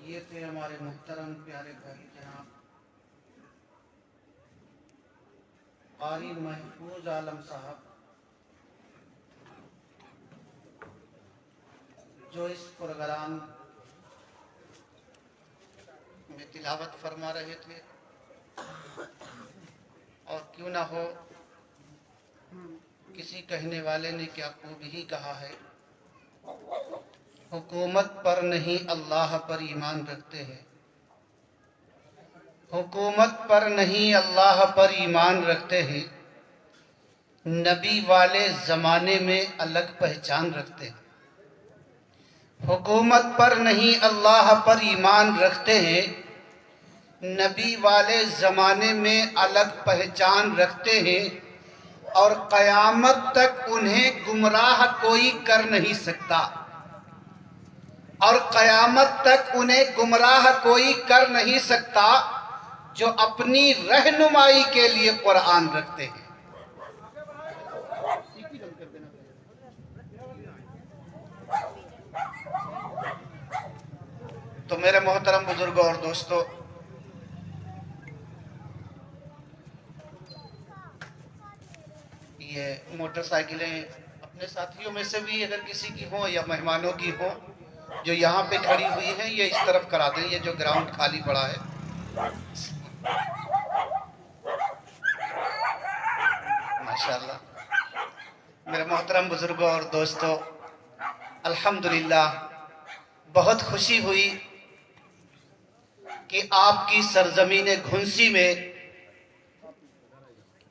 ये थे हमारे मुहतरम प्यारे भाई जनाब कारी महफूज आलम साहब, जो इस प्रोग्राम में तिलावत फरमा रहे थे। और क्यों ना हो, किसी कहने वाले ने क्या खूब ही कहा है, हुकूमत पर नहीं अल्लाह पर ईमान रखते हैं। हुकूमत पर नहीं अल्लाह पर ईमान रखते हैं। नबी वाले ज़माने में अलग पहचान रखते हैं। हुकूमत पर नहीं अल्लाह पर ईमान रखते हैं। नबी वाले ज़माने में अलग पहचान रखते हैं। और क़यामत तक उन्हें गुमराह कोई कर नहीं सकता। और क़यामत तक उन्हें गुमराह कोई कर नहीं सकता जो अपनी रहनुमाई के लिए कुरान रखते हैं। तो मेरे मोहतरम बुजुर्गों और दोस्तों, ये मोटरसाइकिलें अपने साथियों में से भी अगर किसी की हो या मेहमानों की हो जो यहाँ पे खड़ी हुई हैं, ये इस तरफ करा दें। ये जो ग्राउंड खाली पड़ा है, माशाल्लाह। मेरे मोहतरम बुजुर्गों और दोस्तों, अल्हम्दुलिल्लाह बहुत खुशी हुई कि आपकी सरजमीन घुंसी में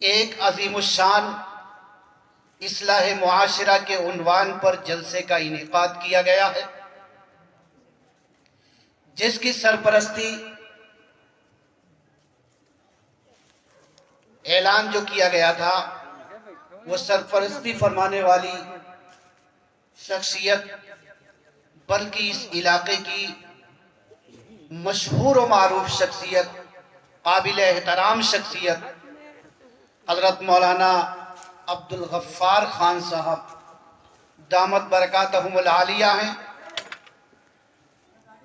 एक अजीमुशान इस्लाह मुआशरा के उन्वान पर जलसे का इनेकाद किया गया है, जिसकी सरपरस्ती ऐलान जो किया गया था, वो सरपरस्ती फरमाने वाली शख्सियत, बल्कि इस इलाके की मशहूर व मारूफ शख्सियत, काबिल एहतराम शख्सियत हज़रत मौलाना अब्दुल गफ्फार खान साहब दामत बरकातहुमुल आलिया हैं।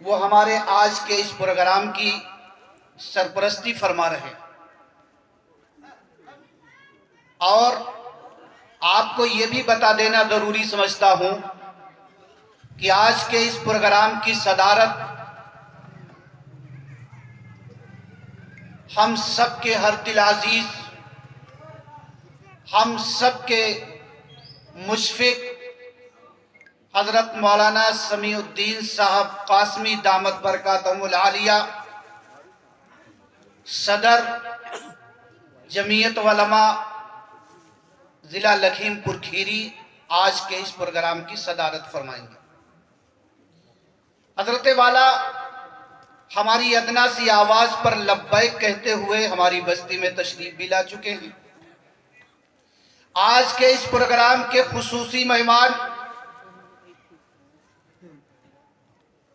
वो हमारे आज के इस प्रोग्राम की सरपरस्ती फरमा रहे हैं। और आपको ये भी बता देना ज़रूरी समझता हूँ कि आज के इस प्रोग्राम की सदारत हम सब के हर दिल अजीज, हम सब के मुशफिक हज़रत मौलाना समीउद्दीन साहब कासमी दामत बरकातहुमुल आलिया, सदर जमीयत उलमा ज़िला लखीमपुर खीरी, आज के इस प्रोग्राम की सदारत फरमाएंगे। हज़रत वाला हमारी अदना सी आवाज़ पर लब्बैक कहते हुए हमारी बस्ती में तशरीफ भी ला चुके हैं। आज के इस प्रोग्राम के खुसूसी मेहमान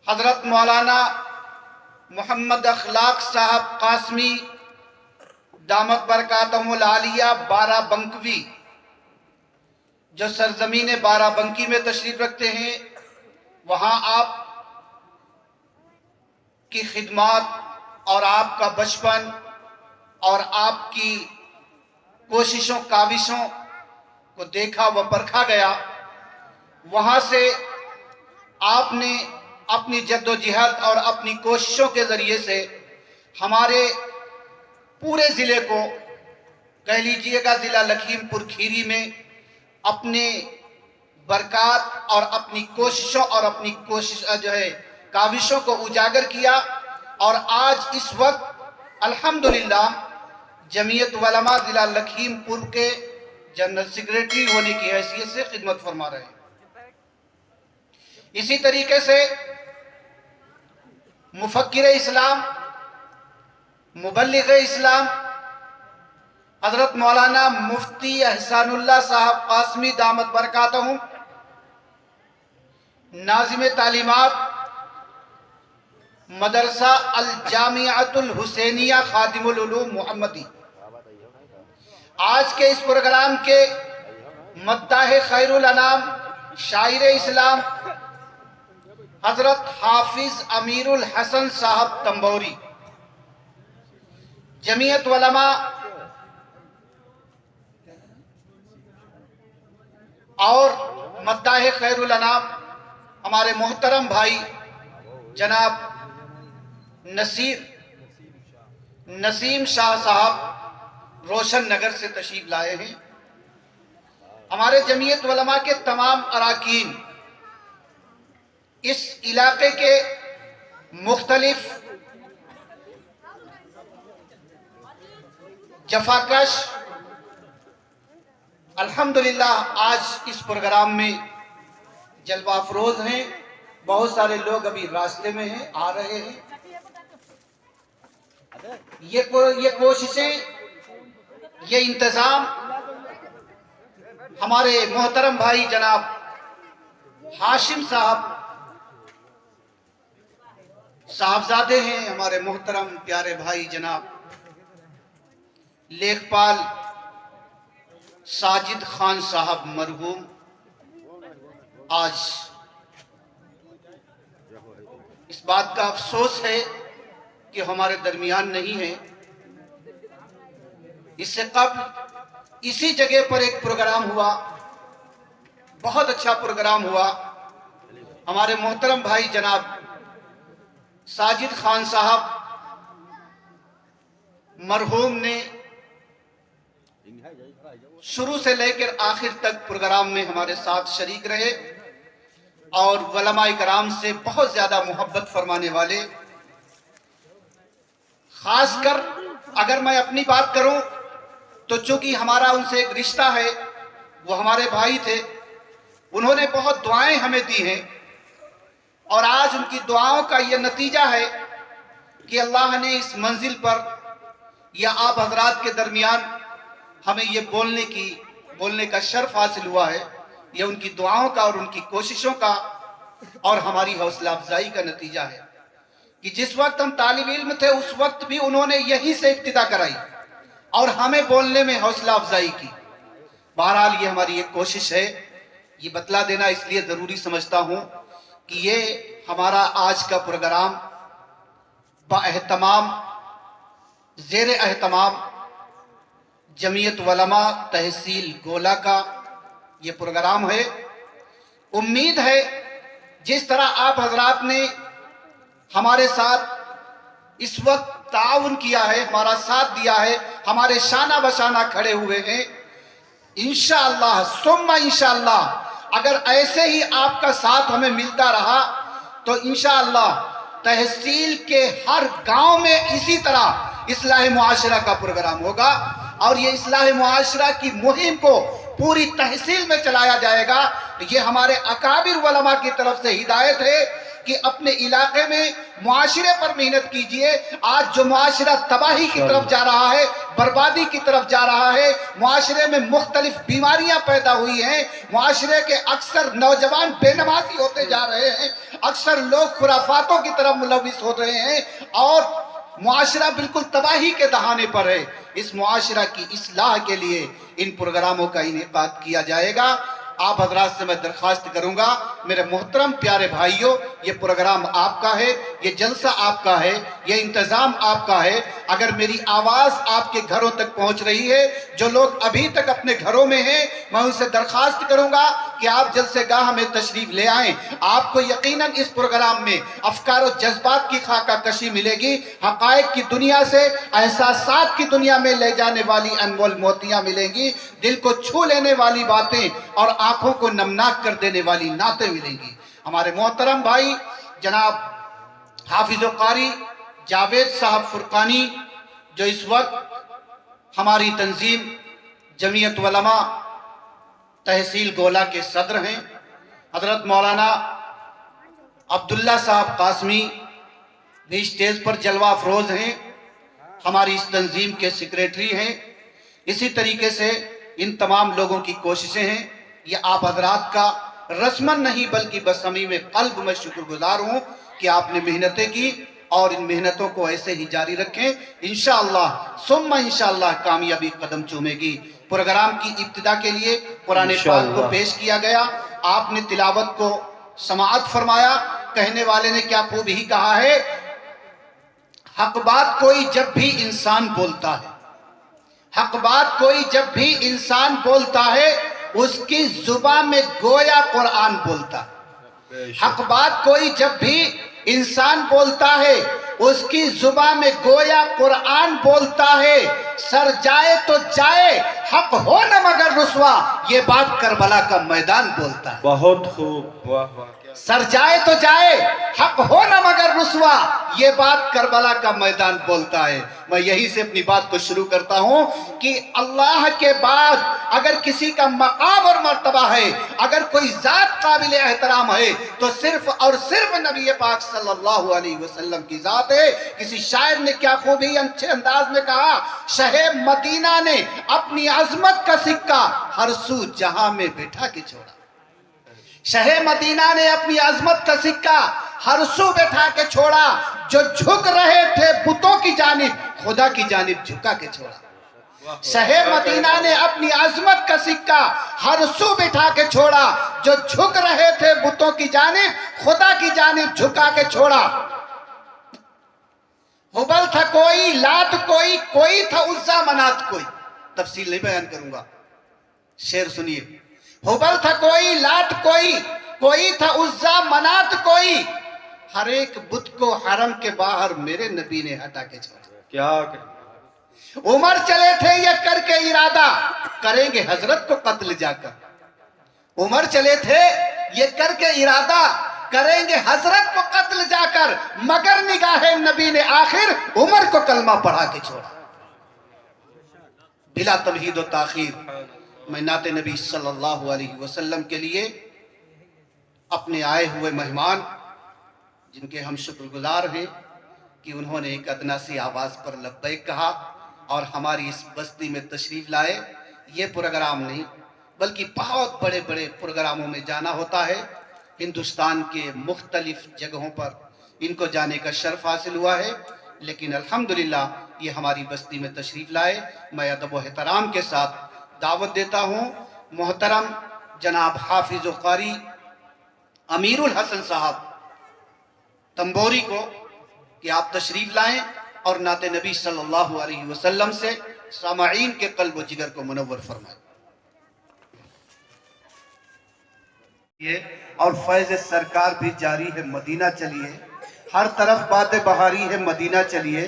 हज़रत मौलाना मोहम्मद अखलाक साहब कासमी दामत बरकातहुमुल आलिया बाराबंकी, जो सरजमीन बाराबंकी में तशरीफ रखते हैं। वहाँ आप की खिदमत और आपका बचपन और आपकी कोशिशों काविशों को देखा व परखा गया। वहाँ से आपने अपनी जद्दोजहद और अपनी कोशिशों के ज़रिए से हमारे पूरे ज़िले को, कह लीजिएगा ज़िला लखीमपुर खीरी में, अपने बरक़ात और अपनी कोशिशों और अपनी कोशिश जो है काविशों को उजागर किया। और आज इस वक्त अल्हम्दुलिल्लाह जमीयत उलमा ज़िला लखीमपुर के जनरल सेक्रेटरी होने की हैसियत से खिदमत फरमा रहे हैं। इसी तरीके से मुफक्किर इस्लाम, मुबल्लिग इस्लाम हज़रत मौलाना मुफ्ती एहसानुल्लाह साहब कासमी दामत बरकातहुम, नाज़िम तालीमात मदरसा अल जामियातुल हुसैनिया खादिमुल उलूम मुहम्मदी, आज के इस प्रोग्राम के मद्दाह खैरुल अनाम, शायर इस्लाम हजरत हाफिज अमीरुल हसन साहब तंबोरी, जमीयत उलमा और मद्दाह खैरुल अनाम हमारे मोहतरम भाई जनाब नसीम शाह साहब रोशन नगर से तशरीफ लाए हैं। हमारे जमीयत उलमा के तमाम अराकीन इस इलाके के मुख्तलिफ जफाकश अल्हम्दुलिल्लाह आज इस प्रोग्राम में जलवा अफरोज हैं। बहुत सारे लोग अभी रास्ते में हैं, आ रहे हैं। ये कोशिशें, ये इंतजाम हमारे मोहतरम भाई जनाब हाशिम साहबजादे हैं। हमारे मोहतरम प्यारे भाई जनाब लेखपाल साजिद खान साहब मरहूम आज इस बात का अफसोस है कि हमारे दरमियान नहीं है। इससे कबल इसी जगह पर एक प्रोग्राम हुआ, बहुत अच्छा प्रोग्राम हुआ। हमारे मोहतरम भाई जनाब साजिद खान साहब मरहूम ने शुरू से लेकर आखिर तक प्रोग्राम में हमारे साथ शरीक रहे और उलमाए कराम से बहुत ज्यादा मोहब्बत फरमाने वाले। खासकर अगर मैं अपनी बात करूं तो चूंकि हमारा उनसे एक रिश्ता है, वो हमारे भाई थे, उन्होंने बहुत दुआएं हमें दी हैं और आज उनकी दुआओं का यह नतीजा है कि अल्लाह ने इस मंजिल पर या आप हजरात के दरमियान हमें ये बोलने का शर्फ हासिल हुआ है। ये उनकी दुआओं का और उनकी कोशिशों का और हमारी हौसला अफजाई का नतीजा है कि जिस वक्त हम तालिब इल्म थे उस वक्त भी उन्होंने यहीं से इब्तिदा कराई और हमें बोलने में हौसला अफजाई की। बहरहाल ये हमारी एक कोशिश है। ये बतला देना इसलिए ज़रूरी समझता हूँ कि ये हमारा आज का प्रोग्राम बाएहतमाम ज़ेर एहतमाम जमीयत उलमा तहसील गोला का ये प्रोग्राम है। उम्मीद है जिस तरह आप हजरात ने हमारे साथ इस वक्त ताउन किया है, हमारा साथ दिया है, हमारे शाना बशाना खड़े हुए हैं, इंशाअल्लाह सुम्मा इंशाअल्लाह अगर ऐसे ही आपका साथ हमें मिलता रहा तो इंशाअल्लाह तहसील के हर गांव में इसी तरह इस्लाह मुआशरा का प्रोग्राम होगा और ये इस्लाह मुआशरा की मुहिम को पूरी तहसील में चलाया जाएगा। ये हमारे अकाबिर उलमा की तरफ से हिदायत है कि अपने इलाके में मुआशरे पर मेहनत कीजिए। आज जो मुआशरा तबाही की तरफ जा रहा है, बर्बादी की तरफ जा रहा है, मुआशरे में मुख्तलिफ बीमारियां पैदा हुई हैं, मुआशरे के अक्सर नौजवान बेनमाजी होते जा रहे हैं, अक्सर लोग खुराफातों की तरफ मुलविस हो रहे हैं और मुआशरा बिल्कुल तबाही के दहाने पर है। इस मुआशरा की इस्लाह के लिए इन प्रोग्रामों का इनेकाद किया जाएगा। आप हजरात से मैं दरख्वास्त करूंगा, मेरे मोहतरम प्यारे भाइयों, ये प्रोग्राम आपका है, ये जलसा आपका है, ये इंतज़ाम आपका है। अगर मेरी आवाज़ आपके घरों तक पहुंच रही है, जो लोग अभी तक अपने घरों में हैं, मैं उनसे दरख्वास्त करूंगा कि आप जलसेगाह में तशरीफ़ ले आएँ। आपको यकीनन इस प्रोग्राम में अफकार और जज्बात की खाका कशी मिलेगी, हक़ाइक़ की दुनिया से एहसासात की दुनिया में ले जाने वाली अनमोल मोतियाँ मिलेंगी, दिल को छू लेने वाली बातें और आंखों को नमनाक कर देने वाली नातें मिलेंगी। हमारे मोहतरम भाई जनाब हाफिज कारी जावेद साहब फुरकानी, जो इस वक्त हमारी तंजीम जमीयत उलमा तहसील गोला के सदर हैं, हजरत मौलाना अब्दुल्ला साहब कासमी भी स्टेज पर जलवा अफरोज हैं, हमारी इस तंजीम के सेक्रेटरी हैं। इसी तरीके से इन तमाम लोगों की कोशिशें हैं। ये आप हजरात का रस्मन नहीं बल्कि बसमी में कल्ब में शुक्रगुजार हूँ कि आपने मेहनतें की और इन मेहनतों को ऐसे ही जारी रखें। इंशाअल्लाह सुम्मा इंशाअल्लाह कामयाबी कदम चूमेगी। प्रोग्राम की इब्तिदा के लिए कुरान पाक को पेश किया गया, आपने तिलावत को समाअत फरमाया। कहने वाले ने क्या खूब ही कहा है, हक बात कोई जब भी इंसान बोलता है, हक बात कोई जब भी इंसान बोलता है, उसकी जुबान में गोया कुरान बोलता है। हक बात कोई जब भी इंसान बोलता है, उसकी जुबान में गोया कुरान बोलता है। सर जाए तो जाए, हक हो न मगर रुसवा, ये बात करबला का मैदान बोलता है। बहुत खूब, वाह वाह। सर जाए तो जाए, हक हो न मगर रुसवा, ये बात करबला का मैदान बोलता है। मैं यही से अपनी बात को शुरू करता हूं कि अल्लाह के बाद अगर किसी का मकाम और मर्तबा है, अगर कोई जात काबिल एहतराम है, तो सिर्फ और सिर्फ नबी पाक सल्लल्लाहु अलैहि वसल्लम की जात है। किसी शायर ने क्या खूबी अच्छे अंदाज में कहा, शहे मदीना ने अपनी अजमत का सिक्का हर सू जहां में बैठा के छोड़ा। शहे मदीना ने अपनी अजमत का सिक्का हर सू बैठा के छोड़ा। जो झुक रहे थे बुतों की जानिब, खुदा की जानिब झुका के छोड़ा। शहे मदीना ने अपनी अजमत का सिक्का हर सू बैठा के छोड़ा। जो झुक रहे थे बुतों की जानिब, खुदा की जानिब झुका के छोड़ा। हुबल था कोई, लात कोई, कोई था उज्जा मनात कोई। तफसील नहीं बयान करूंगा, शेर सुनिए। हुबल था कोई, लात कोई, कोई था उज्जा मनात कोई। हर एक बुत को हरम के बाहर मेरे नबी ने हटा के छोड़ा। क्या उमर चले थे ये करके इरादा, करेंगे हजरत को कत्ल जाकर। उमर चले थे ये करके इरादा, करेंगे हजरत को कत्ल जाकर। मगर निगाहे नबी ने आखिर उमर को कलमा पढ़ा के छोड़ा। बिला तमहीद व ताखीर मैं नाते नबी सल्लल्लाहु अलैहि वसल्लम के लिए अपने आए हुए मेहमान, जिनके हम शुक्रगुजार हैं कि उन्होंने एक अदना सी आवाज़ पर लब्बैक कहा और हमारी इस बस्ती में तशरीफ़ लाए। ये प्रोग्राम नहीं बल्कि बहुत बड़े बड़े प्रोग्रामों में जाना होता है। हिंदुस्तान के मुख्तलिफ जगहों पर इनको जाने का शर्फ हासिल हुआ है, लेकिन अल्हम्दुलिल्लाह ये हमारी बस्ती में तशरीफ़ लाए। मैं अदब व एहतराम के साथ दावत देता हूँ मोहतरम जनाब हाफिज़ व क़ारी अमीरुल हसन साहब तंबोरी को कि आप तशरीफ़ लाएं और नाते नबी सल्लल्लाहु अलैहि वसल्लम से सामाईन के क़ल्ब व जिगर को मुनव्वर फरमाएं। ये और फैज़ सरकार भी जारी है, मदीना चलिए। हर तरफ बातें बहारी है, मदीना चलिए।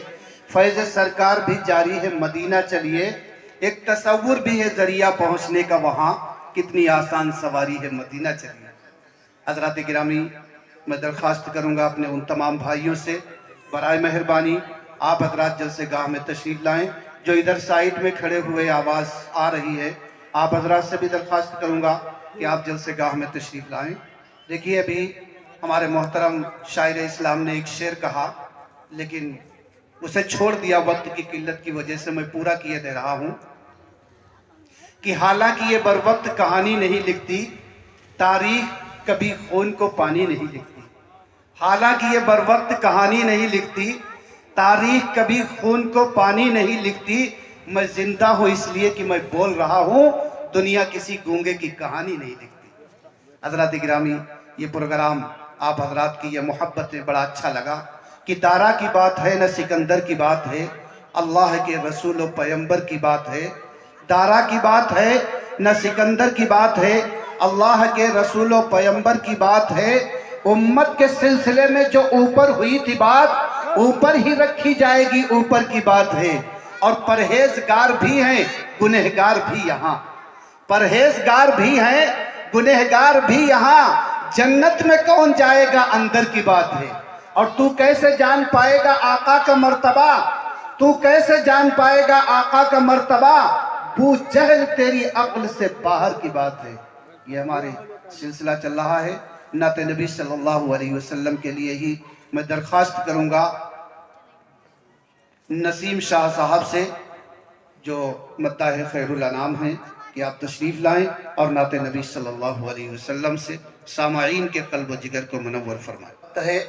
फैज़ सरकार भी जारी है, मदीना चलिए। एक तसव्वुर भी है जरिया पहुंचने का, वहाँ कितनी आसान सवारी है, मदीना चलिए। हज़रात गिरामी, मैं दरख्वास्त करूँगा अपने उन तमाम भाइयों से, बराए मेहरबानी आप हज़रात जलसेगाह में तशरीफ़ लाएँ। जो इधर साइड में खड़े हुए आवाज़ आ रही है, आप हज़रात से भी दरख्वास्त करूँगा कि आप जलसेगाह में तशरीफ़ लाएँ। देखिए, अभी हमारे मोहतरम शायर इस्लाम ने एक शेर कहा, लेकिन उसे छोड़ दिया वक्त की किल्लत की वजह से। मैं पूरा किए दे रहा हूँ कि हालांकि ये बर वक्त कहानी नहीं लिखती, तारीख कभी खून को पानी नहीं लिखती। हालांकि ये बर वक्त कहानी नहीं लिखती, तारीख कभी खून को पानी नहीं लिखती। मैं जिंदा हूँ इसलिए कि मैं बोल रहा हूँ, दुनिया किसी गूंगे की कहानी नहीं लिखती। हज़रात गिरामी, ये प्रोग्राम आप हज़रात की ये मोहब्बत में बड़ा अच्छा लगा कि दारा की बात है न सिकंदर की बात है, अल्लाह के रसूल व पैगंबर की बात है। दारा की बात है न सिकंदर की बात है, अल्लाह के रसूल व पैगंबर की बात है। उम्मत के सिलसिले में जो ऊपर हुई थी बात, ऊपर ही रखी जाएगी, ऊपर की बात है। और परहेजगार भी हैं, गुनहगार भी यहाँ। परहेजगार भी हैं, गुनहगार भी यहाँ। जन्नत में कौन जाएगा, अंदर की बात है। और तू कैसे जान पाएगा आका का मर्तबा, तू कैसे जान पाएगा आका का मर्तबा, बू जहल तेरी अक्ल से बाहर की बात है। ये हमारे सिलसिला चल रहा है। नाते नबी सल्लल्लाहु अलैहि वसल्लम के लिए ही मैं दरख्वास्त करूंगा नसीम शाह साहब से, जो मद्दाह खैरुल अनाम हैं, कि आप तशरीफ़ लाएं और नाते नबी सल्लल्लाहु अलैहि वसल्लम से सामाईन के क़ल्ब व जिगर को मुनव्वर फरमाएं।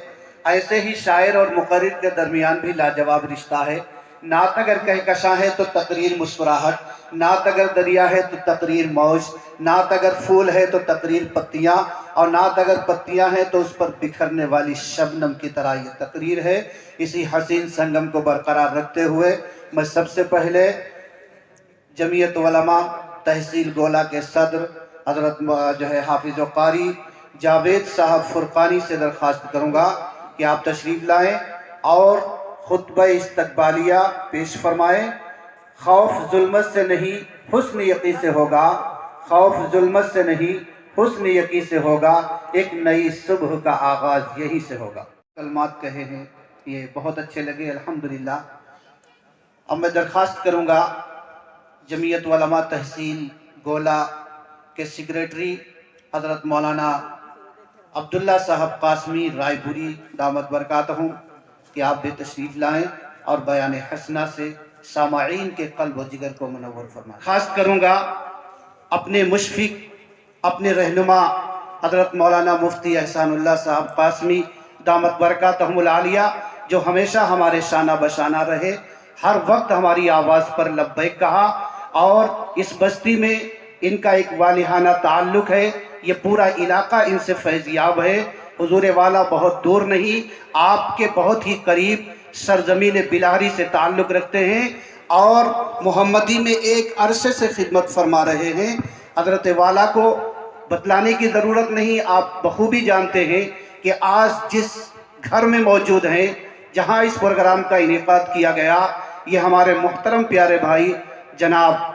ऐसे ही शायर और मुक़र्रिर के दरमियान भी लाजवाब रिश्ता है। नात अगर कहकशां है तो तकरीर मुस्कुराहट, नात अगर दरिया है तो तकरीर मौज, नात अगर फूल है तो तकरीर पत्तियाँ, और नात अगर पत्तियाँ हैं तो उस पर बिखरने वाली शबनम की तरह ये तकरीर है। इसी हसीन संगम को बरकरार रखते हुए मैं सबसे पहले जमीयत उलमा तहसील गोला के सदर हज़रत जो है हाफिज़ व कारी जावेद साहब फुरकानी से दरख्वास्त करूँगा कि आप तशरीफ़ लाएँ और खुतबा इस्तक़बालिया पेश फरमाएँ। खौफ जुल्मत से नहीं हुस्न यक़ी से होगा, खौफ जुल्मत से नहीं हुस्न यक़ी से होगा, एक नई सुबह का आगाज़ यहीं से होगा। कलमात कहे हैं ये बहुत अच्छे लगे, अल्हम्दुलिल्लाह। अब मैं दरख्वास्त करूँगा जमीयत उलमा तहसील गोला के सेक्रेटरी हज़रत मौलाना अब्दुल्ला साहब कासमी रायपुरी दामत बरकातहूं कि आप भी तशरीफ़ लाएँ और बयान हसना से सामाईन के क़ल्ब व जिगर को मुनव्वर फरमाएं। खास करूँगा अपने मुशफ़िक, अपने रहनुमा हज़रत मौलाना मुफ्ती एहसानुल्लाह साहब कासमी दामत बरकातहुमुल आलिया, जो हमेशा हमारे शाना बशाना रहे, हर वक्त हमारी आवाज़ पर लब्बैक कहा, और इस बस्ती में इनका एक वालिहाना ताल्लुक़ है। ये पूरा इलाका इनसे फैज़याब है। हुजूर वाला बहुत दूर नहीं, आपके बहुत ही करीब सरजमीन बिलाहरी से ताल्लुक़ रखते हैं और मोहम्मदी में एक अरसे से खिदमत फरमा रहे हैं। हज़रत वाला को बतलाने की ज़रूरत नहीं, आप बखूबी जानते हैं कि आज जिस घर में मौजूद हैं जहां इस प्रोग्राम का इनेकाद किया गया, ये हमारे मुहतरम प्यारे भाई जनाब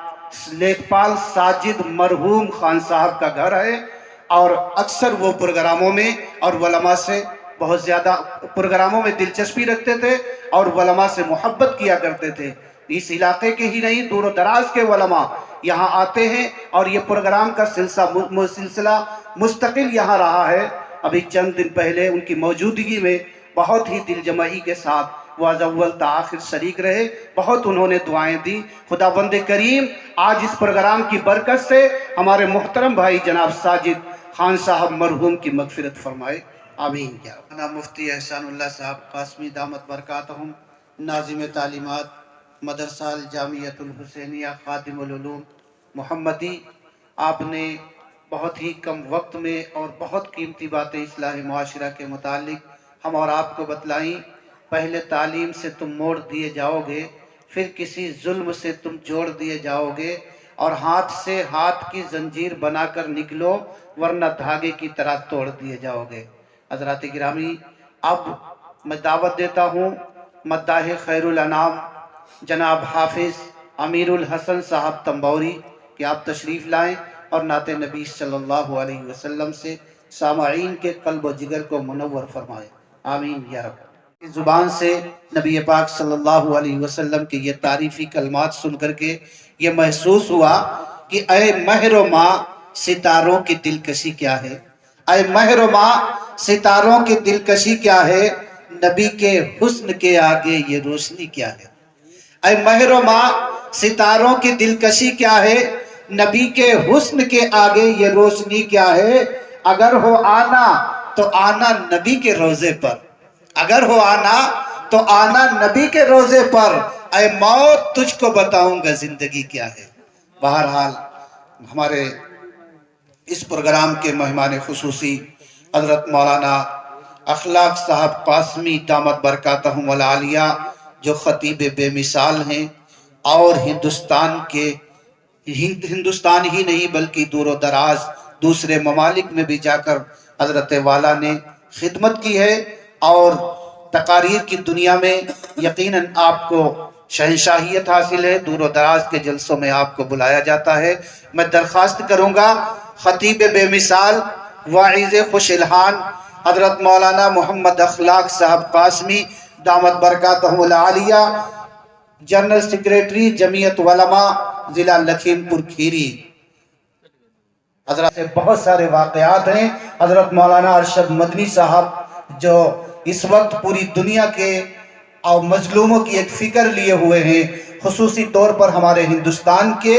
लेखपाल साजिद मरहूम खान साहब का घर है, और अक्सर वो प्रोग्रामों में और वलमा से बहुत ज़्यादा प्रोग्रामों में दिलचस्पी रखते थे और वलमा से मोहब्बत किया करते थे। इस इलाके के ही नहीं, दूर दराज के वलमा यहाँ आते हैं और ये प्रोग्राम का सिलसिला मुस्तकिल यहाँ रहा है। अभी चंद दिन पहले उनकी मौजूदगी में बहुत ही दिलजमाई के साथ वह अव्वल ता आखिर शरीक रहे, बहुत उन्होंने दुआएं दी। खुदावंद करीम आज इस प्रोग्राम की बरकत से हमारे मुहतरम भाई जनाब साजिद खान साहब मरहूम की मगफिरत फरमाए, आमीन। क्या मुफ्ती एहसानुल्लाह साहब कासमी दामत बरकातहुम नाज़िम तालीमात मदरसा जामियतुल हुसैनिया खादिमुल उलूम मोहम्मदी, आपने बहुत ही कम वक्त में और बहुत कीमती बातें इस्लाह मुआशरा के मुतालिक हम और आपको बतलाई। पहले तालीम से तुम मोड़ दिए जाओगे, फिर किसी जुल्म से तुम जोड़ दिए जाओगे, और हाथ से हाथ की जंजीर बनाकर निकलो वरना धागे की तरह तोड़ दिए जाओगे। हज़रात गिरामी, अब मैं दावत देता हूँ मद्दाह खैरुल अनाम जनाब हाफिज़ अमीरुल हसन साहब तंबौरी कि आप तशरीफ़ लाएँ और नाते नबी सल्लल्लाहु अलैहि वसल्लम से सामाईन के क़ल्ब व जिगर को मुनव्वर फरमाए, आमीन या रब। इस ज़ुबान से नबी पाक सल्लल्लाहु अलैहि वसल्लम के ये तारीफ़ी कलमात सुन करके ये महसूस हुआ कि ऐ महरो माँ सितारों की दिलकशी क्या है, ऐ महरो माँ सितारों की दिलकशी क्या है, नबी के हुस्न के आगे ये रोशनी क्या है। ऐ महरो माँ सितारों की दिलकशी क्या है, नबी के हुस्न के आगे ये रोशनी क्या है। अगर हो आना तो आना नबी के रोज़े पर, अगर हो आना तो आना नबी के रोज़े पर, ऐ मौत तुझको बताऊंगा जिंदगी क्या है। बहरहाल हमारे इस प्रोग्राम के मेहमान खुसूसी हज़रत मौलाना अखलाक साहब कासमी दामत बरकातहुमुल आलिया, जो ख़तीब बेमिसाल हैं और हिंदुस्तान ही नहीं बल्कि दूर दराज दूसरे ममालिक में भी जाकर हज़रत वाला ने खिदमत की है, और तकारीर की दुनिया में यकीनन आपको शहंशाहियत हासिल है, दूर दराज के जलसों में आपको बुलाया जाता है। मैं दरख्वास्त करूँगा ख़तीब बेमिसाल वाइज़ खुशइल्हान हज़रत मौलाना मोहम्मद अखलाक साहब कासमी दामत बरकातहुमुल आलिया, जनरल सेक्रेटरी जमीयत उलमा ज़िला लखीमपुर खीरी। हज़रत से बहुत सारे वाक़यात हैं। हज़रत मौलाना अरशद मदनी साहब जो इस वक्त पूरी दुनिया के और मजलूमों की एक फ़िक्र लिए हुए हैं, खुसूसी तौर पर हमारे हिंदुस्तान के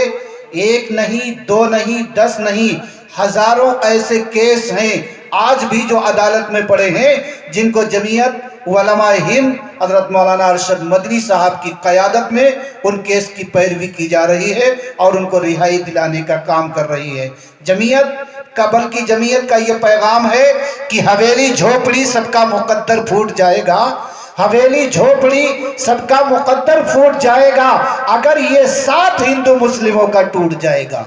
एक नहीं, दो नहीं, 10 नहीं, हज़ारों ऐसे केस हैं आज भी जो अदालत में पड़े हैं, जिनको जमीयत उलमा हिंद हजरत मौलाना अरशद मदनी साहब की क़यादत में उन केस की पैरवी की जा रही है और उनको रिहाई दिलाने का काम कर रही है जमीयत का। बल्कि जमीयत का ये पैगाम है कि हवेली झोपड़ी सबका मुकद्दर फूट जाएगा, हवेली झोपड़ी सबका मुकद्दर फूट जाएगा अगर ये साथ हिंदू मुस्लिमों का टूट जाएगा।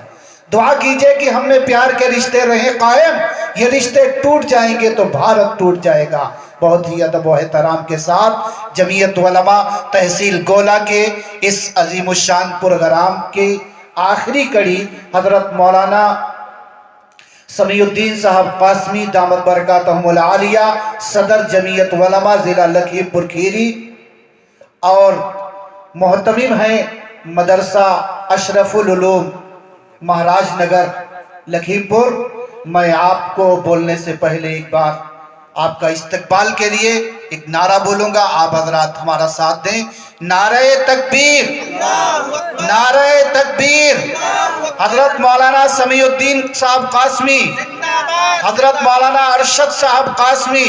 दुआ कीजिए कि हम में प्यार के रिश्ते रहे कायम, ये रिश्ते टूट जाएंगे तो भारत टूट जाएगा। बहुत ही अदब व एहतराम के साथ जमीयत उलमा तहसील गोला के इस अजीमुशान प्रोग्राम की आखिरी कड़ी हजरत मौलाना समीउद्दीन साहब कासमी दामत बरकातहुमुल आलिया सदर जमीयत उलमा ज़िला लखीमपुर खीरी और मोहतमिम हैं मदरसा अशरफुल उलूम महाराजनगर लखीमपुर। मैं आपको बोलने से पहले एक बार आपका इस्तकबाल के लिए एक नारा बोलूंगा, आप हजरात हमारा साथ दें। नारे तकबीर, नारे तकबीर। हजरत मौलाना समीउद्दीन साहब कासमी, हजरत मौलाना अरशद साहब कासमी,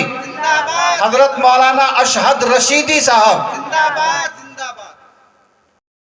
हजरत मौलाना अशहद रशीदी साहब